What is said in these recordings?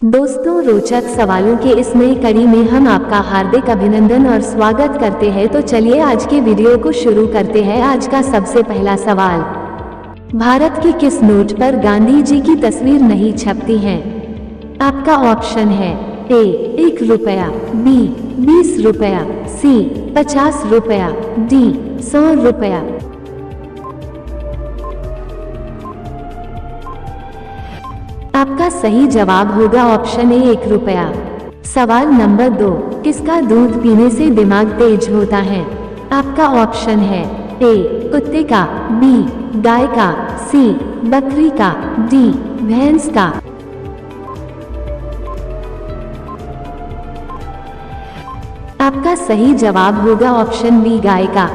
दोस्तों, रोचक सवालों के इस नई कड़ी में हम आपका हार्दिक अभिनंदन और स्वागत करते हैं। तो चलिए आज के वीडियो को शुरू करते हैं। आज का सबसे पहला सवाल, भारत के किस नोट पर गांधी जी की तस्वीर नहीं छपती है? आपका ऑप्शन है ए 1 रुपया, बी 20 रुपया, सी 50 रुपया, डी 100 रुपया। आपका सही जवाब होगा ऑप्शन ए 1 रुपया। सवाल नंबर 2, किसका दूध पीने से दिमाग तेज होता है? आपका ऑप्शन है ए कुत्ते का, बी गाय का, सी बकरी का, डी भैंस का। आपका सही जवाब होगा ऑप्शन बी गाय का।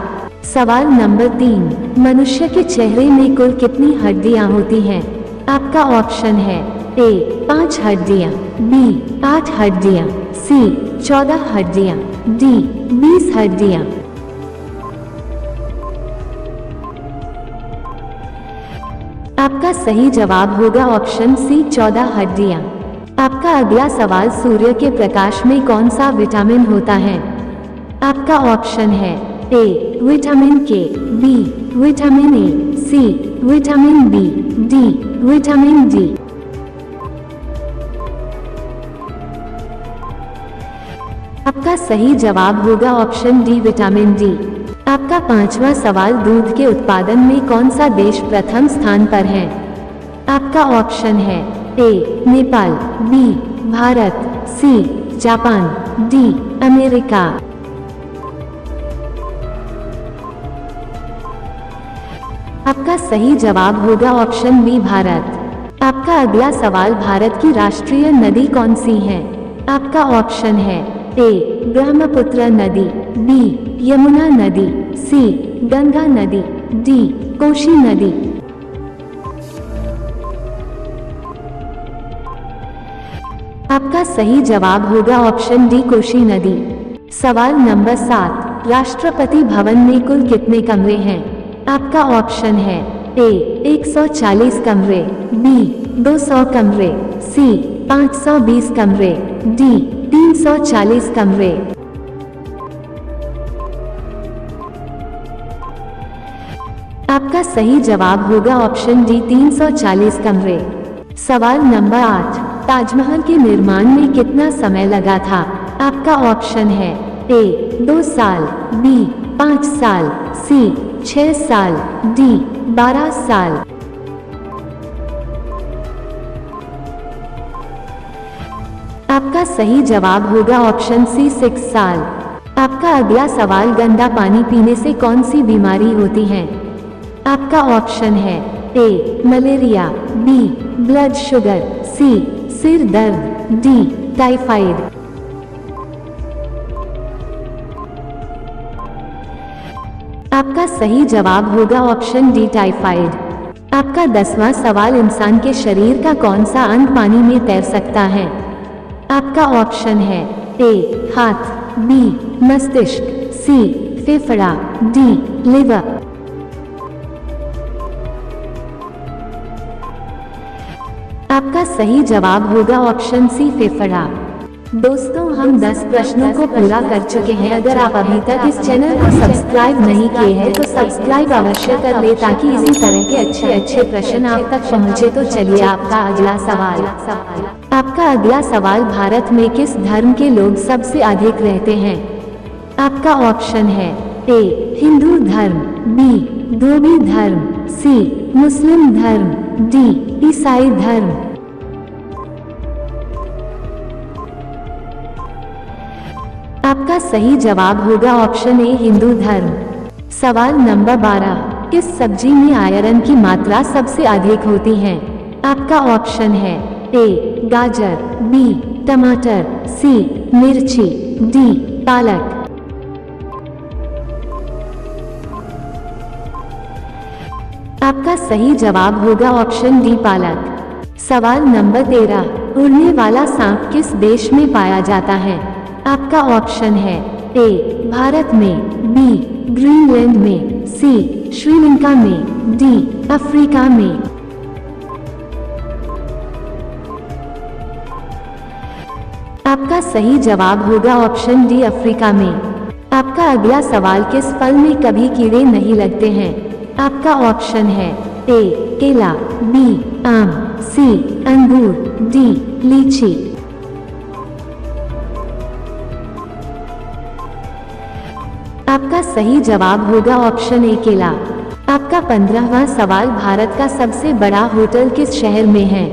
सवाल नंबर 3, मनुष्य के चेहरे में कुल कितनी हड्डियां होती हैं? आपका ऑप्शन है ए 5 हड्डियां, बी 8 हड्डियां, सी 14 हड्डियां, डी 20 हड्डियां। आपका सही जवाब होगा ऑप्शन सी 14 हड्डियां। आपका अगला सवाल, सूर्य के प्रकाश में कौन सा विटामिन होता है? आपका ऑप्शन है A vitamin K, B vitamin A, C vitamin B, D vitamin D. आपका सही जवाब होगा ऑप्शन डी विटामिन डी। आपका 5वां सवाल, दूध के उत्पादन में कौन सा देश प्रथम स्थान पर है? आपका ऑप्शन है A Nepal, B Bharat, C Japan, D America. आपका सही जवाब होगा ऑप्शन बी भारत। आपका अगला सवाल, भारत की राष्ट्रीय नदी कौन सी है? आपका ऑप्शन है ए ब्रह्मपुत्र नदी, बी यमुना नदी, सी गंगा नदी, डी कोशी नदी। आपका सही जवाब होगा ऑप्शन डी कोशी नदी। सवाल नंबर 7, राष्ट्रपति भवन में कुल कितने कमरे हैं? आपका ऑप्शन है ए 140 कमरे, बी 200 कमरे, सी 520 कमरे, डी 340 कमरे। आपका सही जवाब होगा ऑप्शन डी 340 कमरे। सवाल नंबर 8, ताजमहल के निर्माण में कितना समय लगा था? आपका ऑप्शन है ए 2 साल, बी 5 साल, सी 6 साल, डी 12 साल। आपका सही जवाब होगा ऑप्शन सी 6 साल। आपका अगला सवाल, गंदा पानी पीने से कौन सी बीमारी होती है? आपका ऑप्शन है ए मलेरिया, बी ब्लड शुगर, सी सिर दर्द, डी टाइफाइड। आपका सही जवाब होगा ऑप्शन डी टाइफाइड। आपका 10वां सवाल, इंसान के शरीर का कौन सा अंग पानी में तैर सकता है? आपका ऑप्शन है ए हाथ, बी मस्तिष्क, सी फेफड़ा, डी लिवर। आपका सही जवाब होगा ऑप्शन सी फेफड़ा। दोस्तों, हम 10 प्रश्नों को पूरा कर चुके हैं। अगर आप अभी तक इस चैनल को सब्सक्राइब नहीं किए हैं तो सब्सक्राइब अवश्य कर ले ताकि इसी तरह के अच्छे प्रश्न आप तक पहुंचे। तो चलिए आपका अगला सवाल। आपका अगला सवाल, भारत में किस धर्म के लोग सबसे अधिक रहते हैं? आपका ऑप्शन है ए हिंदू धर्म, बी धोबी धर्म, सी मुस्लिम धर्म, डी ईसाई धर्म। आपका सही जवाब होगा ऑप्शन ए हिंदू धर्म। सवाल नंबर 12, किस सब्जी में आयरन की मात्रा सबसे अधिक होती है? आपका ऑप्शन है ए गाजर, बी टमाटर, सी मिर्ची, डी पालक। आपका सही जवाब होगा ऑप्शन डी पालक। सवाल नंबर 13, उड़ने वाला सांप किस देश में पाया जाता है? आपका ऑप्शन है ए भारत में, बी ग्रीनलैंड में, सी श्रीलंका में, डी अफ्रीका में। आपका सही जवाब होगा ऑप्शन डी, अफ्रीका में। आपका अगला सवाल, किस फल में कभी कीड़े नहीं लगते हैं? आपका ऑप्शन है ए केला, बी आम, सी अंगूर, डी लीची। आपका सही जवाब होगा ऑप्शन ए केला। आपका 15वां सवाल, भारत का सबसे बड़ा होटल किस शहर में है?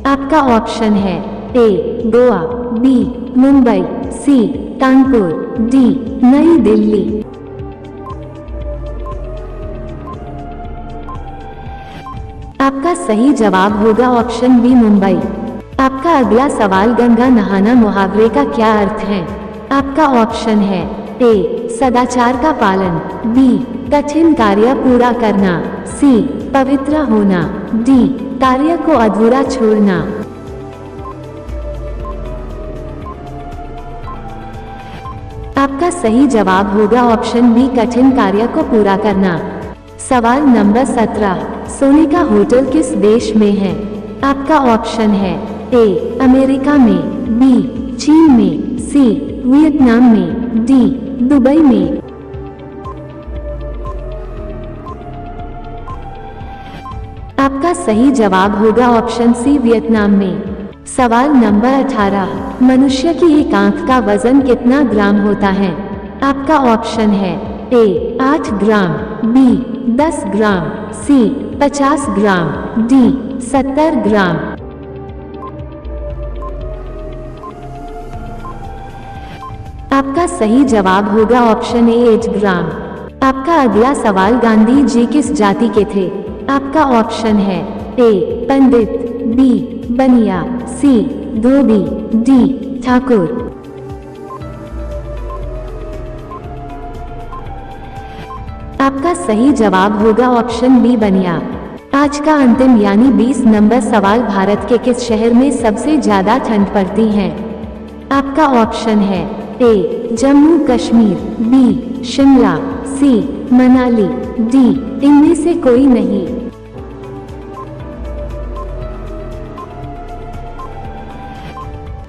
आपका ऑप्शन है ए गोवा, बी मुंबई, सी कानपुर, डी नई दिल्ली। आपका सही जवाब होगा ऑप्शन बी, मुंबई। आपका अगला सवाल, गंगा नहाना मुहावरे का क्या अर्थ है? आपका ऑप्शन है ए सदाचार का पालन, बी कठिन कार्य पूरा करना, सी पवित्र होना, डी कार्य को अधूरा छोड़ना। आपका सही जवाब होगा ऑप्शन बी, कठिन कार्य को पूरा करना। सवाल नंबर 17, सोने का होटल किस देश में है? आपका ऑप्शन है ए अमेरिका में, बी चीन में, सी वियतनाम में, डी दुबई में। आपका सही जवाब होगा ऑप्शन सी, वियतनाम में। सवाल नंबर 18, मनुष्य की एक आंख का वजन कितना ग्राम होता है? आपका ऑप्शन है ए 8 ग्राम, बी 10 ग्राम, सी 50 ग्राम, डी 70 ग्राम। आपका सही जवाब होगा ऑप्शन ए 8 ग्राम। आपका अगला सवाल, गांधी जी किस जाति के थे? आपका ऑप्शन है ए पंडित, बी बनिया, सी धोबी, डी ठाकुर। आपका सही जवाब होगा ऑप्शन बी, बनिया। आज का अंतिम यानी 20 नंबर सवाल, भारत के किस शहर में सबसे ज्यादा ठंड पड़ती है? आपका ऑप्शन है ए जम्मू कश्मीर, बी शिमला, सी मनाली, डी इनमें से कोई नहीं।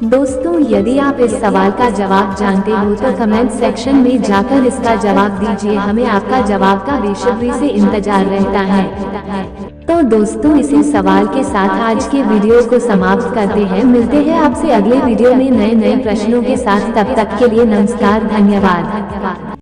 दोस्तों, यदि आप इस सवाल का जवाब जानते हो तो कमेंट सेक्शन में जाकर इसका जवाब दीजिए। हमें आपका जवाब का बेसब्री से इंतजार रहता है। तो दोस्तों, इसी सवाल के साथ आज के वीडियो को समाप्त करते हैं। मिलते हैं आपसे अगले वीडियो में नए प्रश्नों के साथ। तब तक के लिए नमस्कार, धन्यवाद।